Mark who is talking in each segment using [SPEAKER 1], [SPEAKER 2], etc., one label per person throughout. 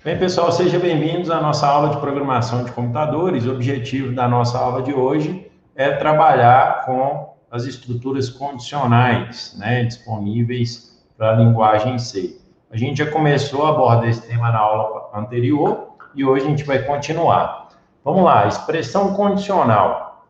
[SPEAKER 1] Bem, pessoal, sejam bem-vindos à nossa aula de programação de computadores. O objetivo da nossa aula de hoje é trabalhar com as estruturas condicionais, né, disponíveis para a linguagem C. A gente já começou a abordar esse tema na aula anterior e hoje a gente vai continuar. Vamos lá, expressão condicional.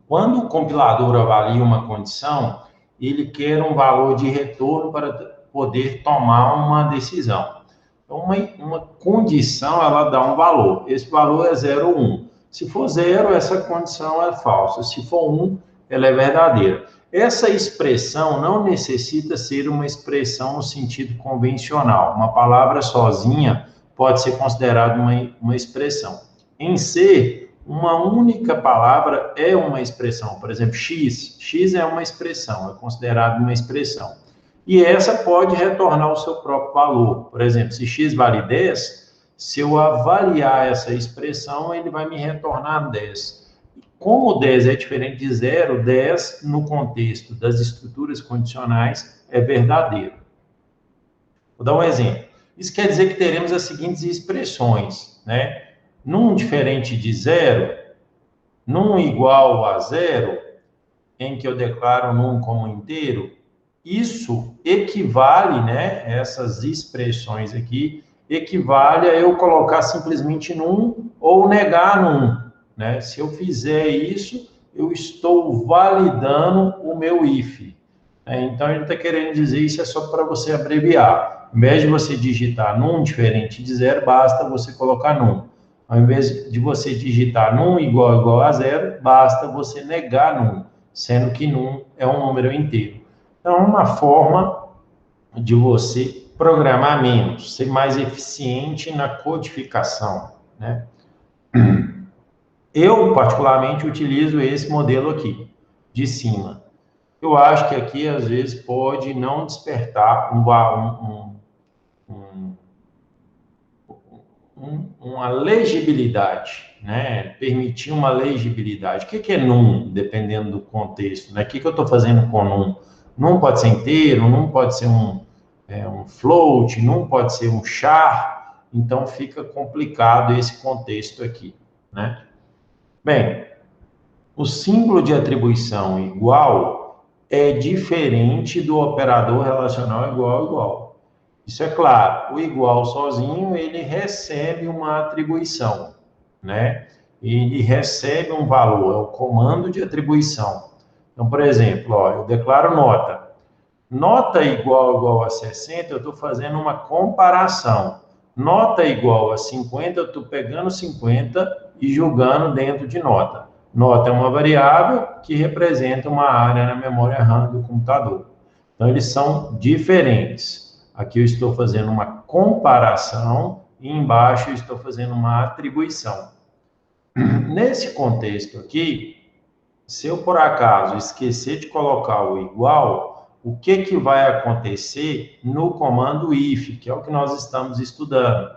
[SPEAKER 1] Quando o compilador avalia uma condição, ele quer um valor de retorno para poder tomar uma decisão. Então, uma condição, ela dá um valor. Esse valor é 0 ou 1. Se for 0, essa condição é falsa. Se for 1, ela é verdadeira. Essa expressão não necessita ser uma expressão no sentido convencional. Uma palavra sozinha pode ser considerada uma expressão. Em C, uma única palavra é uma expressão. Por exemplo, X. X é uma expressão, é considerado uma expressão. E essa pode retornar o seu próprio valor. Por exemplo, se x vale 10, se eu avaliar essa expressão, ele vai me retornar 10. Como 10 é diferente de 0, 10, no contexto das estruturas condicionais, é verdadeiro. Vou dar um exemplo. Isso quer dizer que teremos as seguintes expressões, né? Num diferente de 0, num igual a 0, em que eu declaro num como inteiro, isso equivale, né, essas expressões aqui, equivale a eu colocar simplesmente num ou negar num, né? Se eu fizer isso, eu estou validando o meu if. Então, ele está querendo dizer isso é só para você abreviar. Ao invés de você digitar num diferente de 0, basta você colocar num. Ao invés de você digitar num igual a 0, basta você negar num, sendo que num é um número inteiro. Então, é uma forma de você programar menos, ser mais eficiente na codificação, né? Eu, particularmente, utilizo esse modelo aqui, de cima. Eu acho que aqui, às vezes, pode não despertar uma legibilidade, né? Permitir uma legibilidade. O que é num, dependendo do contexto, né? O que eu estou fazendo com num? Num pode ser inteiro, num pode ser um float, num pode ser um char, então fica complicado esse contexto aqui, né? Bem, o símbolo de atribuição igual é diferente do operador relacional igual. Isso é claro, o igual sozinho, ele recebe uma atribuição, né? Ele recebe um valor, é o comando de atribuição. Então, por exemplo, ó, eu declaro nota. Nota igual a 60, eu estou fazendo uma comparação. Nota igual a 50, eu estou pegando 50 e jogando dentro de nota. Nota é uma variável que representa uma área na memória RAM do computador. Então, eles são diferentes. Aqui eu estou fazendo uma comparação e embaixo eu estou fazendo uma atribuição. Nesse contexto aqui, se eu por acaso esquecer de colocar o igual, o que vai acontecer no comando if, que é o que nós estamos estudando?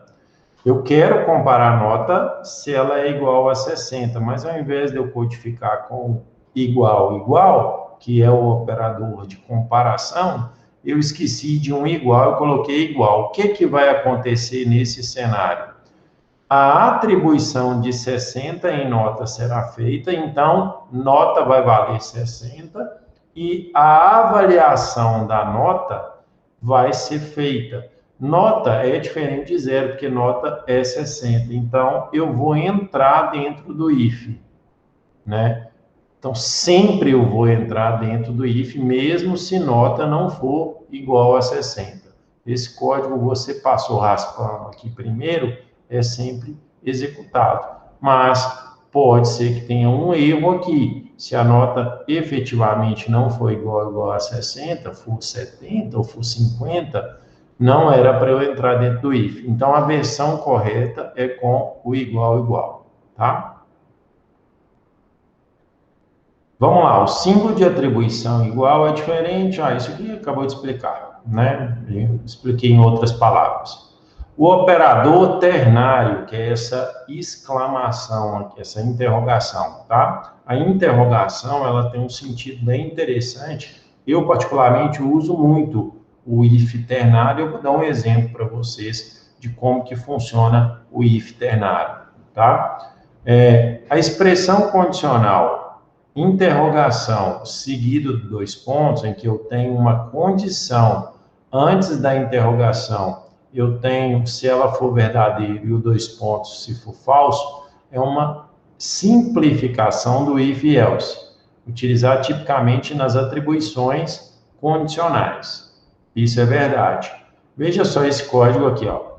[SPEAKER 1] Eu quero comparar a nota se ela é igual a 60, mas ao invés de eu codificar com igual, que é o operador de comparação, eu esqueci de um igual, eu coloquei igual. O que vai acontecer nesse cenário? A atribuição de 60 em nota será feita, então, nota vai valer 60 e a avaliação da nota vai ser feita. Nota é diferente de 0, porque nota é 60. Então, eu vou entrar dentro do if, né? Então, sempre eu vou entrar dentro do if, mesmo se nota não for igual a 60. Esse código você passou raspando aqui primeiro, é sempre executado. Mas pode ser que tenha um erro aqui. Se a nota efetivamente não for igual a 60, for 70 ou for 50, não era para eu entrar dentro do if. Então, a versão correta é com o igual, tá? Vamos lá, o símbolo de atribuição igual é diferente. Isso aqui acabou de explicar, né? Eu expliquei em outras palavras. O operador ternário, que é essa exclamação aqui, essa interrogação, tá? A interrogação, ela tem um sentido bem interessante. Eu, particularmente, uso muito o if ternário. Eu vou dar um exemplo para vocês de como que funciona o if ternário, tá? A expressão condicional, interrogação seguido de 2 pontos, em que eu tenho uma condição antes da interrogação, eu tenho, se ela for verdadeira e o 2 pontos se for falso, é uma simplificação do if e else, utilizar tipicamente nas atribuições condicionais. Isso é verdade. Veja só esse código aqui, ó.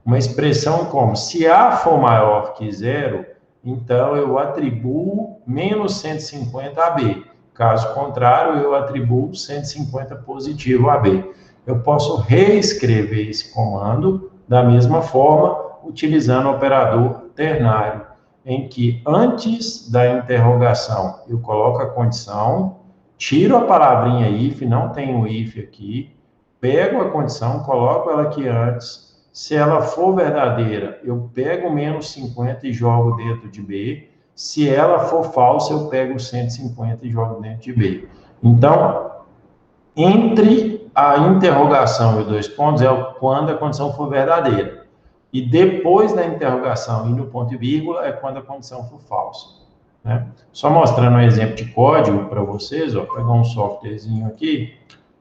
[SPEAKER 1] Uma expressão como, se A for maior que 0, então eu atribuo menos 150 a B. Caso contrário, eu atribuo 150 positivo a B. Eu posso reescrever esse comando da mesma forma, utilizando o operador ternário, em que antes da interrogação eu coloco a condição, tiro a palavrinha if, não tem o if aqui, pego a condição, coloco ela aqui antes. Se ela for verdadeira, eu pego menos 50 e jogo dentro de B. Se ela for falsa, eu pego 150 e jogo dentro de B. Então, entre a interrogação e os 2 pontos é quando a condição for verdadeira. E depois da interrogação e no ponto e vírgula é quando a condição for falsa, né? Só mostrando um exemplo de código para vocês, ó, vou pegar um softwarezinho aqui,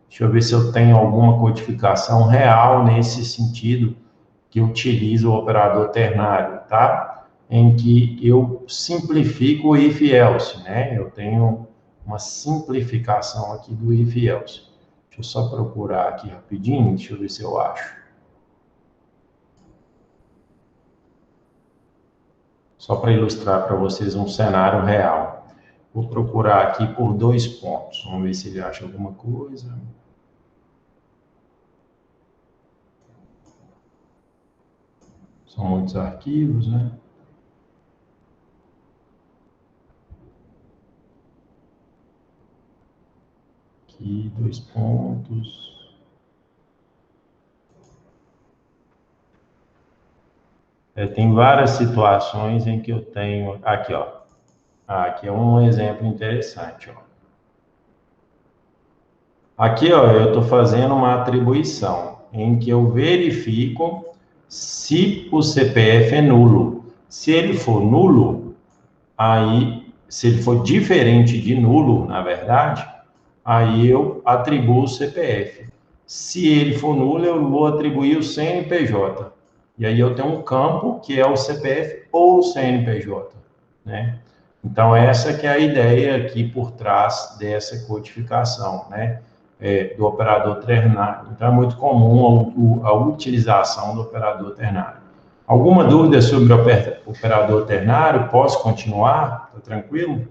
[SPEAKER 1] deixa eu ver se eu tenho alguma codificação real nesse sentido que utiliza o operador ternário, tá? Em que eu simplifico o if else, né? Eu tenho uma simplificação aqui do if else. Deixa eu só procurar aqui rapidinho, deixa eu ver se eu acho. Só para ilustrar para vocês um cenário real. Vou procurar aqui por 2 pontos. Vamos ver se ele acha alguma coisa. São muitos arquivos, né? Aqui, 2 pontos. Tem várias situações em que eu tenho... Aqui, ó. Aqui é um exemplo interessante, ó. Aqui, ó, eu estou fazendo uma atribuição em que eu verifico se o CPF é nulo. Se ele for nulo, aí, se ele for diferente de nulo, na verdade, aí eu atribuo o CPF. Se ele for nulo, eu vou atribuir o CNPJ. E aí eu tenho um campo que é o CPF ou o CNPJ, né? Então, essa que é a ideia aqui por trás dessa codificação, né? Do operador ternário. Então, é muito comum a utilização do operador ternário. Alguma dúvida sobre o operador ternário? Posso continuar? Está tranquilo?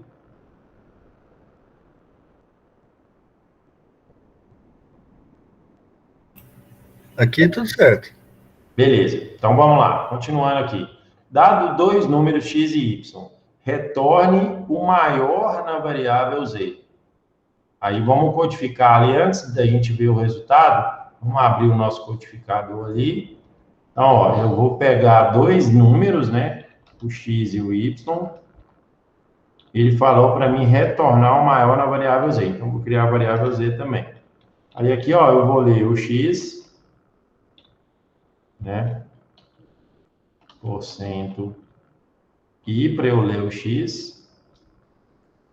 [SPEAKER 2] Aqui tudo certo.
[SPEAKER 1] Beleza. Então, vamos lá. Continuando aqui. Dado 2 números x e y, retorne o maior na variável z. Aí vamos codificar ali, antes da gente ver o resultado, vamos abrir o nosso codificador ali. Então, ó, eu vou pegar 2 números, né? O x e o y. Ele falou para mim retornar o maior na variável z. Então, vou criar a variável z também. Aí aqui, ó, eu vou ler o x, né? Porcento I para eu ler o x,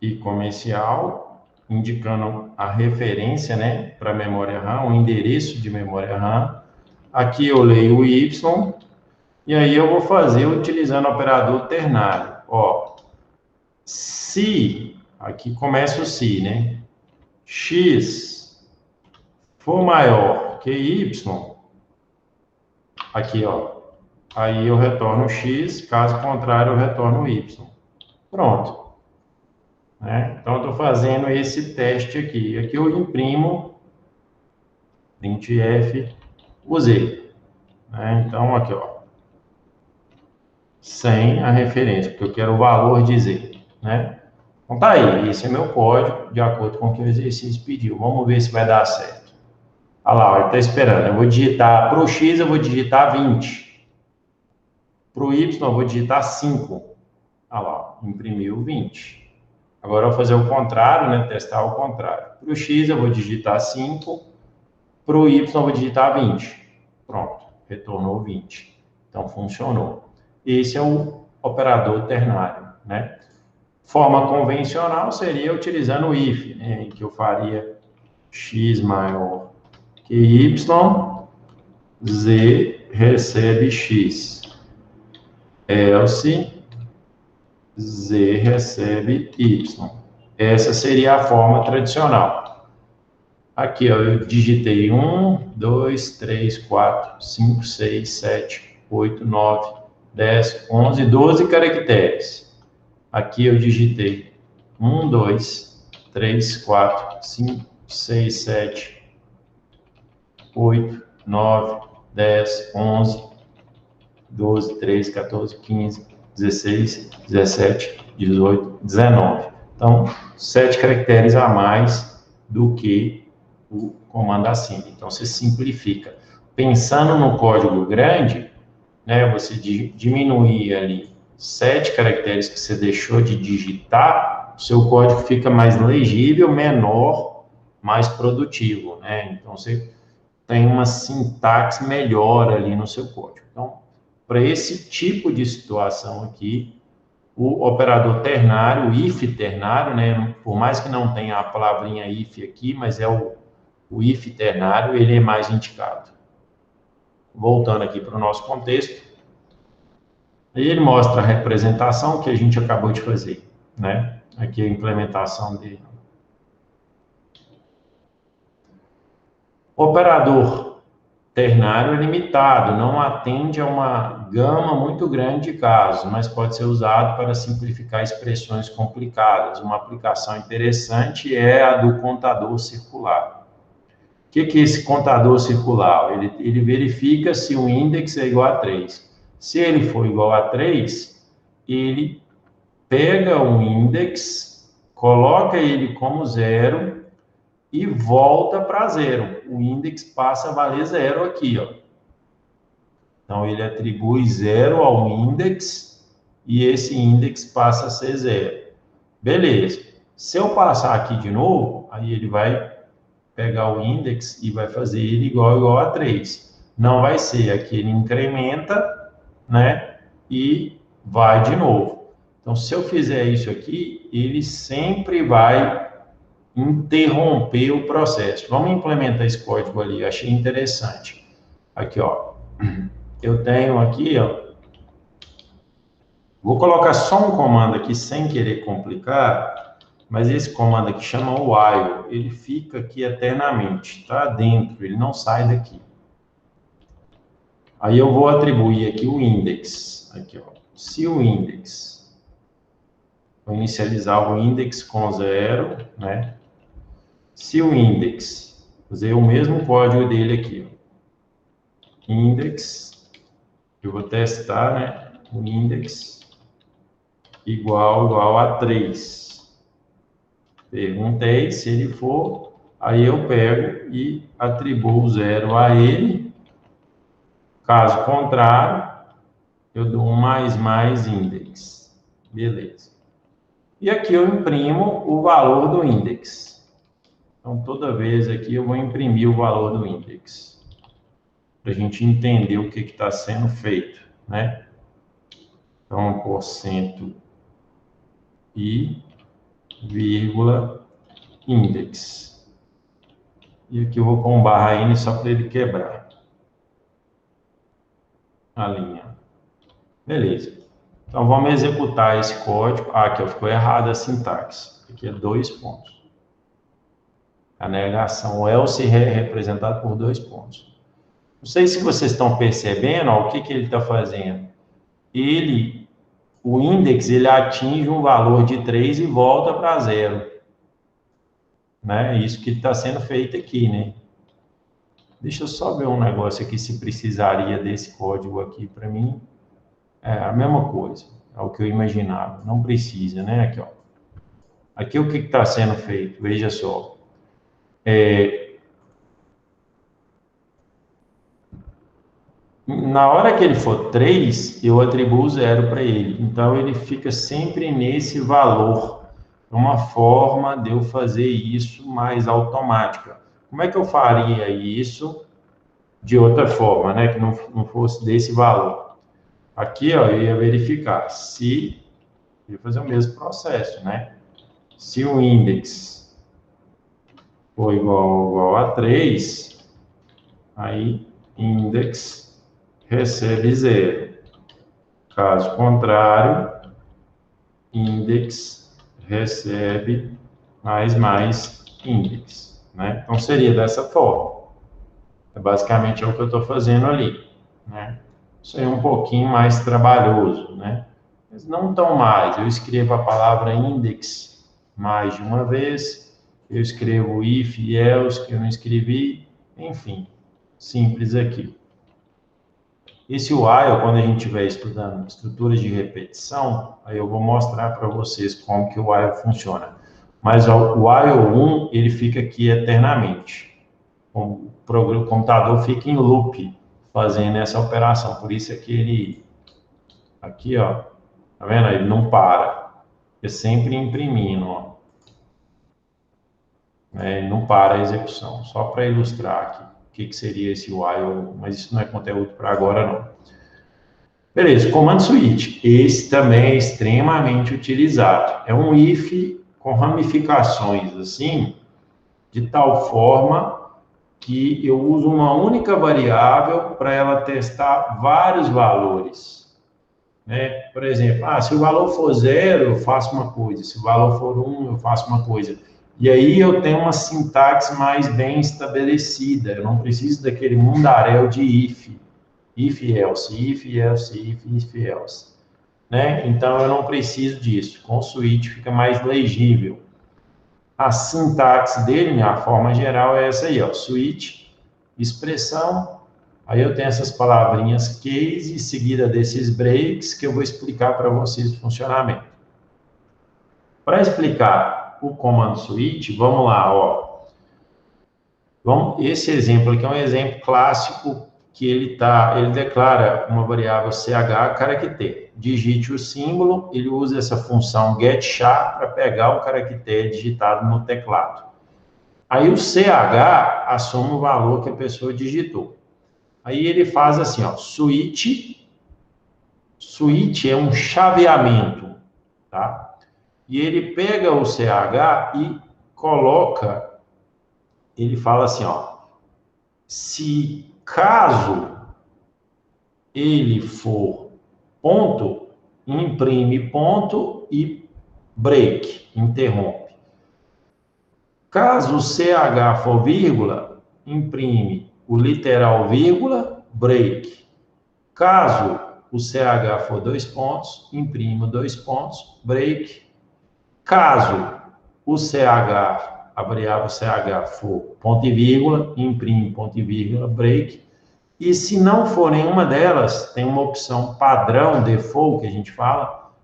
[SPEAKER 1] I comercial, indicando a referência, né, para a memória RAM, o endereço de memória RAM. Aqui eu leio o y, e aí eu vou fazer utilizando o operador ternário. Ó, se, aqui começa o se, né, x for maior que y, aqui, ó, aí eu retorno x, caso contrário eu retorno y. Pronto. Né? Então, eu estou fazendo esse teste aqui. Aqui eu imprimo printf o z. Né? Então, aqui, ó, sem a referência, porque eu quero o valor de z. Né? Então, tá aí. Esse é meu código, de acordo com o que o exercício pediu. Vamos ver se vai dar certo. Olha lá, ele está esperando. Eu vou digitar, para o x eu vou digitar 20. Para o y eu vou digitar 5. Olha lá, imprimiu 20. Agora eu vou fazer o contrário, né? Testar o contrário. Para o x eu vou digitar 5, para o y eu vou digitar 20. Pronto. retornou 20. Então, funcionou. Esse é o operador ternário, né? Forma convencional seria utilizando o if, né, em que eu faria x maior que y, z recebe x, else z recebe y. Essa seria a forma tradicional. Aqui, ó, eu digitei 1, 2, 3, 4, 5, 6, 7, 8, 9, 10, 11, 12 caracteres. Aqui eu digitei 1, 2, 3, 4, 5, 6, 7, 8, 9, 10, 11, 12, 13, 14, 15, 16, 17, 18, 19. Então, 7 caracteres a mais do que o comando acima. Então, você simplifica. Pensando no código grande, né, você diminuir ali 7 caracteres que você deixou de digitar, o seu código fica mais legível, menor, mais produtivo, né? Então, você tem uma sintaxe melhor ali no seu código. Então, para esse tipo de situação aqui, o operador ternário, o if ternário, né? Por mais que não tenha a palavrinha if aqui, mas é o if ternário, ele é mais indicado. Voltando aqui para o nosso contexto, ele mostra a representação que a gente acabou de fazer, né? Aqui a implementação dele. Operador ternário é limitado, não atende a uma gama muito grande de casos, mas pode ser usado para simplificar expressões complicadas. Uma aplicação interessante é a do contador circular. O que é esse contador circular? Ele verifica se o índice é igual a 3. Se ele for igual a 3, ele pega o índice, coloca ele como 0 e volta para 0. O índice passa a valer 0 aqui, ó. Então, ele atribui 0 ao índice e esse índice passa a ser 0. Beleza. Se eu passar aqui de novo, aí ele vai pegar o índice e vai fazer ele igual a 3. Não vai ser aqui, ele incrementa, né? E vai de novo. Então, se eu fizer isso aqui, ele sempre vai interromper o processo. Vamos implementar esse código ali, eu achei interessante. Aqui, ó. Eu tenho aqui, ó. Vou colocar só um comando aqui sem querer complicar, mas esse comando aqui chama while. Ele fica aqui eternamente, tá? Dentro, ele não sai daqui. Aí eu vou atribuir aqui o index. Aqui, ó. Se o index, vou inicializar o index com 0, né? Se o index, usei o mesmo código dele aqui, ó. Index, eu vou testar, né? O index igual a 3. Perguntei se ele for, aí eu pego e atribuo 0 a ele. Caso contrário, eu dou um mais index. Beleza. E aqui eu imprimo o valor do index. Então, toda vez aqui eu vou imprimir o valor do index, para a gente entender o que está sendo feito, né? Então, % e vírgula index. E aqui eu vou pôr um barra N só para ele quebrar a linha. Beleza. Então, vamos executar esse código. Ah, aqui ficou errada a sintaxe. Aqui é 2 pontos. A negação, o else é representado por 2 pontos. Não sei se vocês estão percebendo, ó, o que ele está fazendo. O index, ele atinge um valor de 3 e volta para 0. Né? Isso que está sendo feito aqui, né? Deixa eu só ver um negócio aqui, se precisaria desse código aqui para mim. É a mesma coisa, é o que eu imaginava. Não precisa, né? Aqui, ó. Aqui o que está sendo feito? Veja só. Na hora que ele for 3, eu atribuo 0 para ele. Então, ele fica sempre nesse valor. É uma forma de eu fazer isso mais automática. Como é que eu faria isso de outra forma, né? Que não fosse desse valor. Aqui, ó, eu ia verificar se... Eu ia fazer o mesmo processo, né? Se o índice for igual a 3, aí índice recebe 0. Caso contrário, índice recebe mais índice, né? Então, seria dessa forma. Basicamente é o que eu estou fazendo ali, né? Isso aí é um pouquinho mais trabalhoso, né? Mas não tão mais. Eu escrevo a palavra index mais de uma vez, eu escrevo if e else que eu não escrevi, enfim, simples aqui. Esse while, quando a gente estiver estudando estruturas de repetição, aí eu vou mostrar para vocês como que o while funciona. Mas o while 1, ele fica aqui eternamente. O computador fica em loop fazendo essa operação. Por isso é que ele, aqui, ó, tá vendo? Ele não para. É sempre imprimindo, ó. Ele não para a execução. Só para ilustrar aqui o que seria esse while, mas isso não é conteúdo para agora, não. Beleza, comando switch. Esse também é extremamente utilizado. É um if com ramificações, assim, de tal forma que eu uso uma única variável para ela testar vários valores. Né? Por exemplo, se o valor for 0, eu faço uma coisa. Se o valor for 1, eu faço uma coisa. E aí eu tenho uma sintaxe mais bem estabelecida. Eu não preciso daquele mundaréu de if. If, else, if, else, if, else. Né? Então, eu não preciso disso. Com o switch fica mais legível. A sintaxe dele, né, a forma geral é essa aí, ó, switch, expressão, aí eu tenho essas palavrinhas case, seguida desses breaks, que eu vou explicar para vocês o funcionamento. Para explicar o comando switch, vamos lá, ó. Esse exemplo aqui é um exemplo clássico que ele declara uma variável ch caractere. Digite o símbolo, ele usa essa função getChar para pegar o caractere digitado no teclado. Aí o ch assume o valor que a pessoa digitou. Aí ele faz assim, ó, switch é um chaveamento, tá? E ele pega o ch e coloca, ele fala assim, ó, se caso ele for ponto, imprime ponto e break, interrompe. Caso o ch for vírgula, imprime o literal vírgula, break. Caso o ch for 2 pontos, imprime 2 pontos, break. Caso o ch, a variável ch for ponto e vírgula, imprime ponto e vírgula, break. E se não for nenhuma delas, tem uma opção padrão, default, que a gente fala,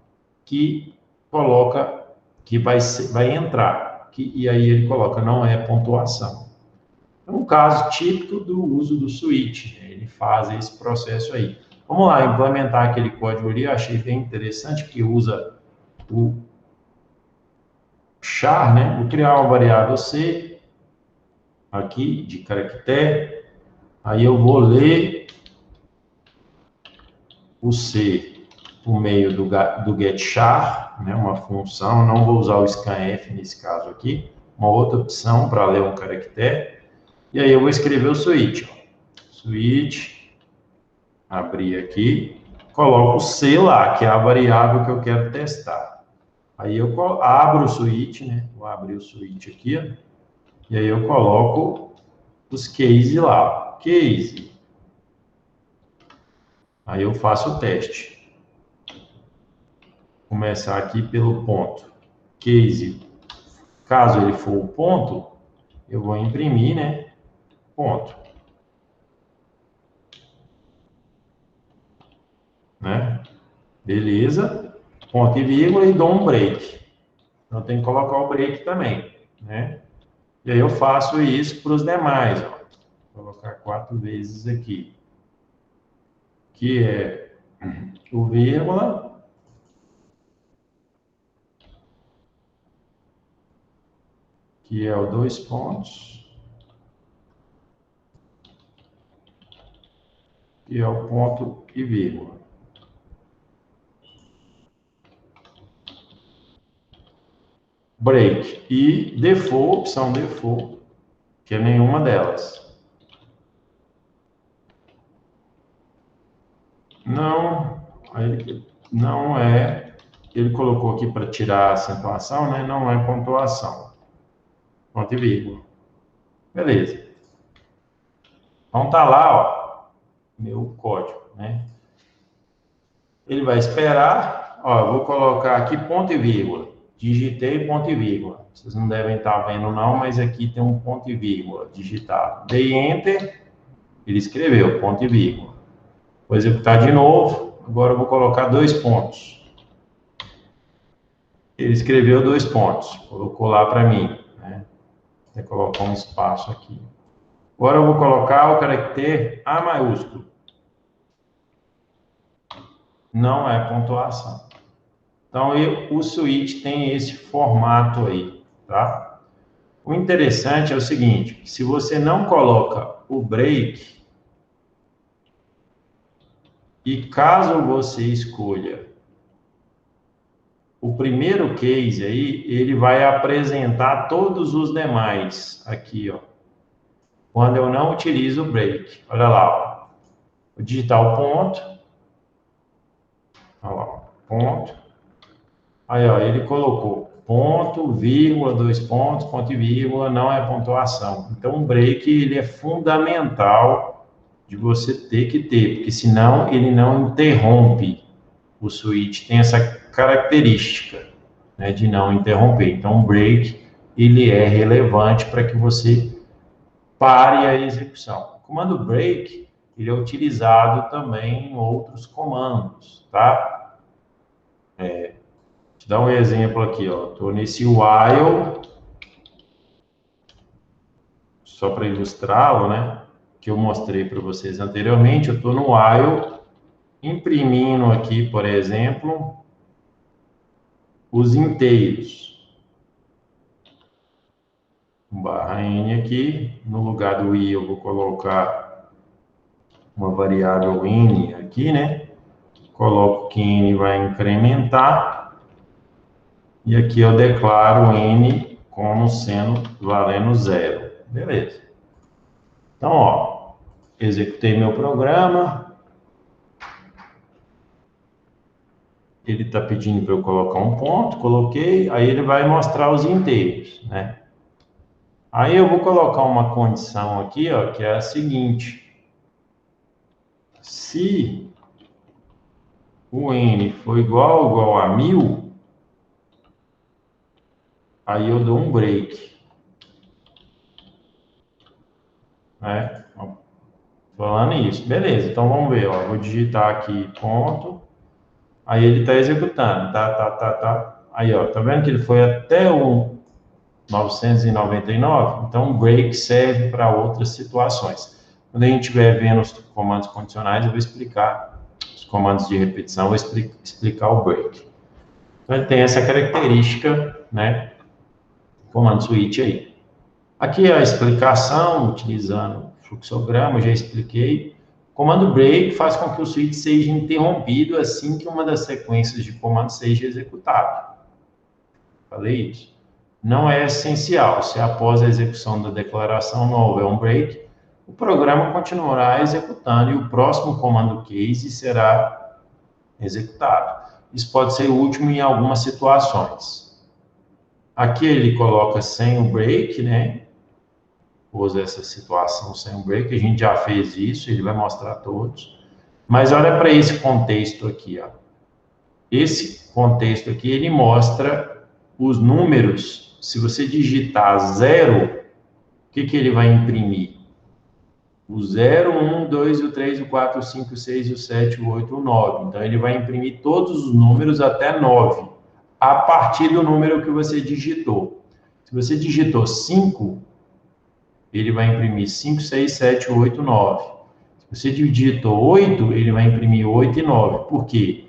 [SPEAKER 1] que coloca, que vai entrar. E aí ele coloca, não é pontuação. É um caso típico do uso do switch, né? Ele faz esse processo aí. Vamos lá, implementar aquele código ali, eu achei bem interessante, porque usa o char, né? Vou criar uma variável c, aqui, de caractere, aí eu vou ler o C por meio do getChar, né, uma função, não vou usar o scanf nesse caso aqui, uma outra opção para ler um caractere, e aí eu vou escrever o switch. Ó. Switch, abrir aqui, coloco o C lá, que é a variável que eu quero testar. Aí eu abro o switch, né, vou abrir o switch aqui, ó, e aí eu coloco os case lá. Case. Aí eu faço o teste. Começar aqui pelo ponto. Case, caso ele for o ponto, eu vou imprimir, né? Ponto. Né? Beleza. Ponto e vírgula e dou um break. Então tem que colocar o break também, né? E aí eu faço isso para os demais, ó. Vou colocar 4 vezes aqui. Que é o vírgula, que é o 2 pontos, que é o ponto e vírgula. Break. E default, opção default, que é nenhuma delas. Não é, ele colocou aqui para tirar a acentuação, né? Não é pontuação. Ponto e vírgula. Beleza. Então tá lá, ó, meu código, né? Ele vai esperar, ó, eu vou colocar aqui ponto e vírgula. Digitei ponto e vírgula. Vocês não devem estar vendo não, mas aqui tem um ponto e vírgula digitado. Dei Enter, ele escreveu ponto e vírgula. Vou executar de novo, agora eu vou colocar 2 pontos. Ele escreveu 2 pontos, colocou lá para mim, né? Vou colocar um espaço aqui. Agora eu vou colocar o caractere A maiúsculo. Não é pontuação. Então, o switch tem esse formato aí, tá? O interessante é o seguinte, se você não coloca o break, e caso você escolha o primeiro case aí, ele vai apresentar todos os demais aqui, ó. Quando eu não utilizo o break. Olha lá, ó. Vou digitar o ponto. Olha lá, ponto. Aí, ó, ele colocou ponto, vírgula, 2 pontos, ponto e vírgula, não é pontuação. Então, o break, ele é fundamental de você ter que ter, porque senão ele não interrompe. O switch tem essa característica, né, de não interromper. Então, o break, ele é relevante para que você pare a execução. O comando break, ele é utilizado também em outros comandos, tá? Vou te dar um exemplo aqui, ó. Estou nesse while, só para ilustrá-lo, né? Que eu mostrei para vocês anteriormente. Eu estou no while, imprimindo aqui, por exemplo, os inteiros. Barra N aqui, no lugar do I eu vou colocar uma variável N aqui, né? Coloco que N vai incrementar, e aqui eu declaro N como sendo valendo 0. Beleza. Então, ó, executei meu programa. Ele está pedindo para eu colocar um ponto, coloquei, aí ele vai mostrar os inteiros, né? Aí eu vou colocar uma condição aqui, ó, que é a seguinte. Se o N for igual a 1000, aí eu dou um break. Né? Falando isso. Beleza, então vamos ver, ó. Vou digitar aqui ponto. Aí ele está executando. Tá. Aí, ó, tá vendo que ele foi até o 999? Então, o break serve para outras situações. Quando a gente estiver vendo os comandos condicionais, eu vou explicar os comandos de repetição, vou explicar o break. Então, ele tem essa característica, né? Comando switch aí. Aqui a explicação, utilizando fluxograma, eu já expliquei. Comando break faz com que o switch seja interrompido assim que uma das sequências de comandos seja executada. Falei isso. Não é essencial. Se após a execução da declaração não houver um break, o programa continuará executando e o próximo comando case será executado. Isso pode ser útil em algumas situações. Aqui ele coloca sem o break, né? Usa essa situação sem o break, a gente já fez isso, ele vai mostrar todos. Mas olha para esse contexto aqui, ó. Esse contexto aqui, ele mostra os números. Se você digitar 0, o que ele vai imprimir? O 0, 1, 2, o 3, o 4, o 5, o 6, o 7, o 8, o 9. Então, ele vai imprimir todos os números até 9, a partir do número que você digitou. Se você digitou 5, ele vai imprimir 5, 6, 7, 8, 9. Se você digitou 8, ele vai imprimir 8 e 9. Por quê?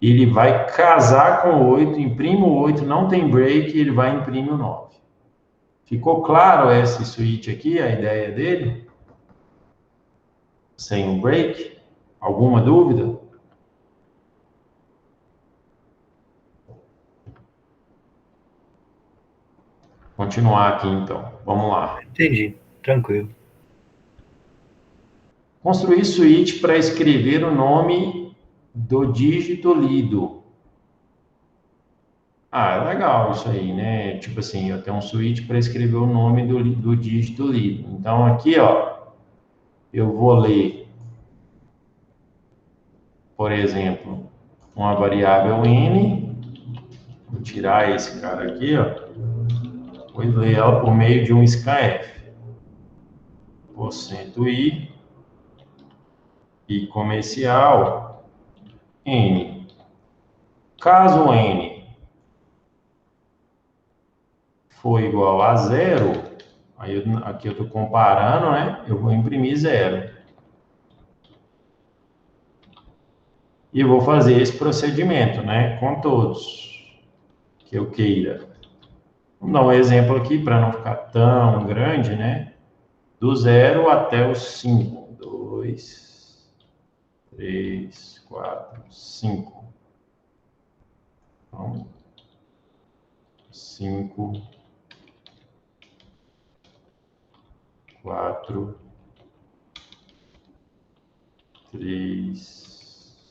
[SPEAKER 1] Ele vai casar com o 8, imprime o 8, não tem break, ele vai imprimir o 9. Ficou claro esse switch aqui, a ideia dele? Sem o break? Alguma dúvida? Continuar aqui, então. Vamos lá.
[SPEAKER 2] Entendi, tranquilo.
[SPEAKER 1] Construir suíte para escrever o nome do dígito lido. Ah, é legal isso aí, né? Tipo assim, eu tenho um suíte para escrever o nome do dígito lido. Então, aqui, ó, eu vou ler, por exemplo, uma variável n, vou tirar esse cara aqui, ó, vou ler ela por meio de um scanf. %i comercial n. Caso n for igual a zero, aí aqui eu estou comparando, né? Eu vou imprimir zero. E eu vou fazer esse procedimento, né? Com todos que eu queira. Vamos dar um exemplo aqui para não ficar tão grande, né? Do 0 até o 5. 2, 3, 4, 5. Então, 5, 4, 3,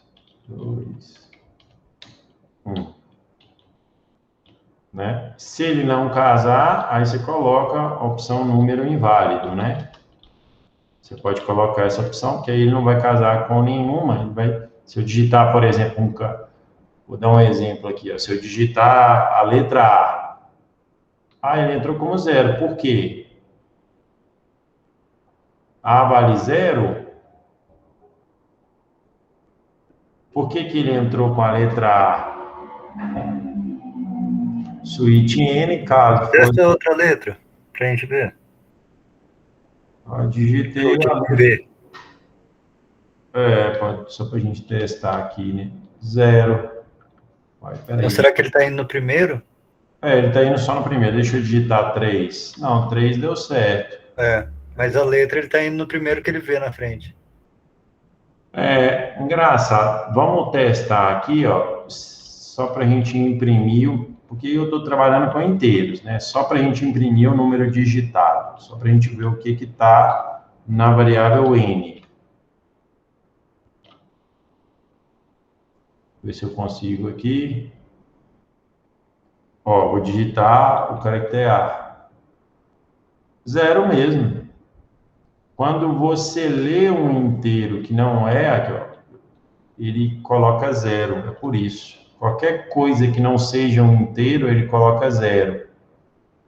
[SPEAKER 1] 2, 1. Né? Se ele não casar, aí você coloca a opção número inválido, né? Você pode colocar essa opção, que aí ele não vai casar com nenhuma. Ele vai, se eu digitar, por exemplo, vou dar um exemplo aqui, ó, se eu digitar a letra A, ele entrou como zero. Por quê? A vale zero. Por que que ele entrou com a letra A? Suíte N, caso for...
[SPEAKER 2] Essa é outra letra, para a gente ver.
[SPEAKER 1] Eu digitei a
[SPEAKER 2] B.
[SPEAKER 1] só para a gente testar aqui, né? Zero.
[SPEAKER 2] Então, será que ele está indo no primeiro?
[SPEAKER 1] Ele está indo só no primeiro. Deixa eu digitar 3. Não, 3 deu certo.
[SPEAKER 2] Mas a letra ele está indo no primeiro que ele vê na frente.
[SPEAKER 1] Engraçado. Vamos testar aqui, ó, só para a gente imprimir, porque eu estou trabalhando com inteiros, né? Só para a gente imprimir o número digitado, só para a gente ver o que está na variável n. Ver se eu consigo aqui. Ó, vou digitar o caractere A. Zero mesmo. Quando você lê um inteiro que não é aqui, ó, ele coloca zero, é por isso. Qualquer coisa que não seja um inteiro, ele coloca zero.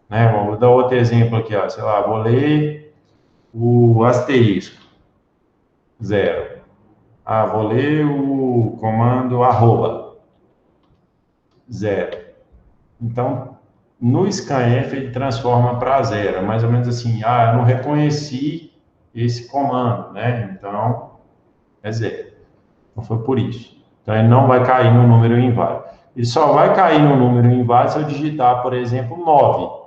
[SPEAKER 1] Né? Vou dar outro exemplo aqui, ó. Sei lá, vou ler o asterisco. Zero. Vou ler o comando arroba. Zero. Então, no scanf ele transforma para zero. É mais ou menos assim, eu não reconheci esse comando, né? Então, é zero. Então, foi por isso. Então, ele não vai cair no número inválido. Ele só vai cair no número inválido se eu digitar, por exemplo, 9.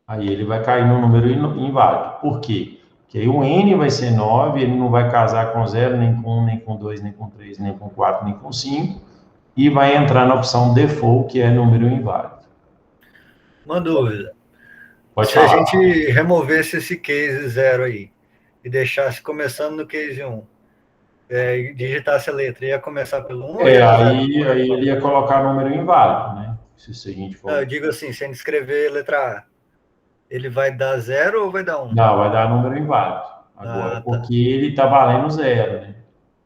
[SPEAKER 1] Aí ele vai cair no número inválido. Por quê? Porque aí o n vai ser 9, ele não vai casar com 0, nem com 1, nem com 2, nem com 3, nem com 4, nem com 5, e vai entrar na opção default, que é número inválido.
[SPEAKER 2] Uma dúvida.
[SPEAKER 1] Pode
[SPEAKER 2] falar. Se a gente removesse esse case 0 aí, e deixasse começando no case 1, e digitasse a letra, ia começar pelo 1?
[SPEAKER 1] Aí ele ia colocar número inválido, né? Se a gente for...
[SPEAKER 2] Eu digo assim, se a gente escrever letra A, ele vai dar 0 ou vai dar 1?
[SPEAKER 1] Não, vai dar número inválido. Agora, porque ele está valendo 0, né?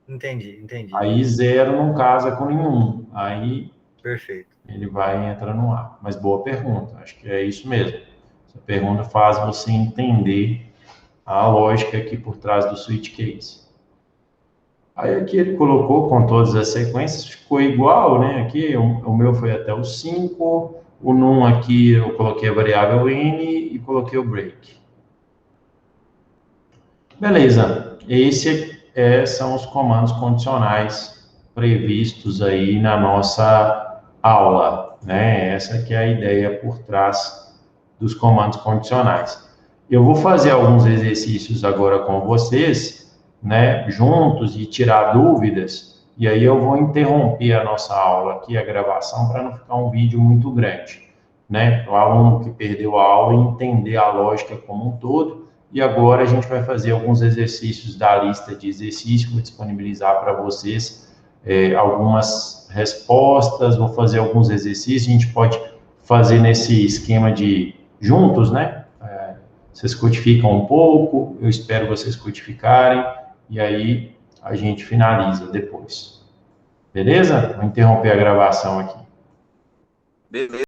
[SPEAKER 2] Entendi.
[SPEAKER 1] Aí 0 não casa com nenhum. Aí
[SPEAKER 2] perfeito.
[SPEAKER 1] Ele vai entrar no ar. Mas boa pergunta, acho que é isso mesmo. Essa pergunta faz você entender a lógica aqui por trás do switch case. Aí aqui ele colocou com todas as sequências, ficou igual, né? Aqui o meu foi até o 5, o num aqui eu coloquei a variável n e coloquei o break. Beleza, são os comandos condicionais previstos aí na nossa aula, né? Essa que é a ideia por trás dos comandos condicionais. Eu vou fazer alguns exercícios agora com vocês, né, juntos e tirar dúvidas, e aí eu vou interromper a nossa aula aqui, a gravação, para não ficar um vídeo muito grande, né, o aluno que perdeu a aula entender a lógica como um todo. E agora a gente vai fazer alguns exercícios da lista de exercícios, vou disponibilizar para vocês algumas respostas, vou fazer alguns exercícios, a gente pode fazer nesse esquema de juntos, né? Vocês codificam um pouco, eu espero vocês codificarem, e aí a gente finaliza depois. Beleza? Vou interromper a gravação aqui.
[SPEAKER 3] Beleza.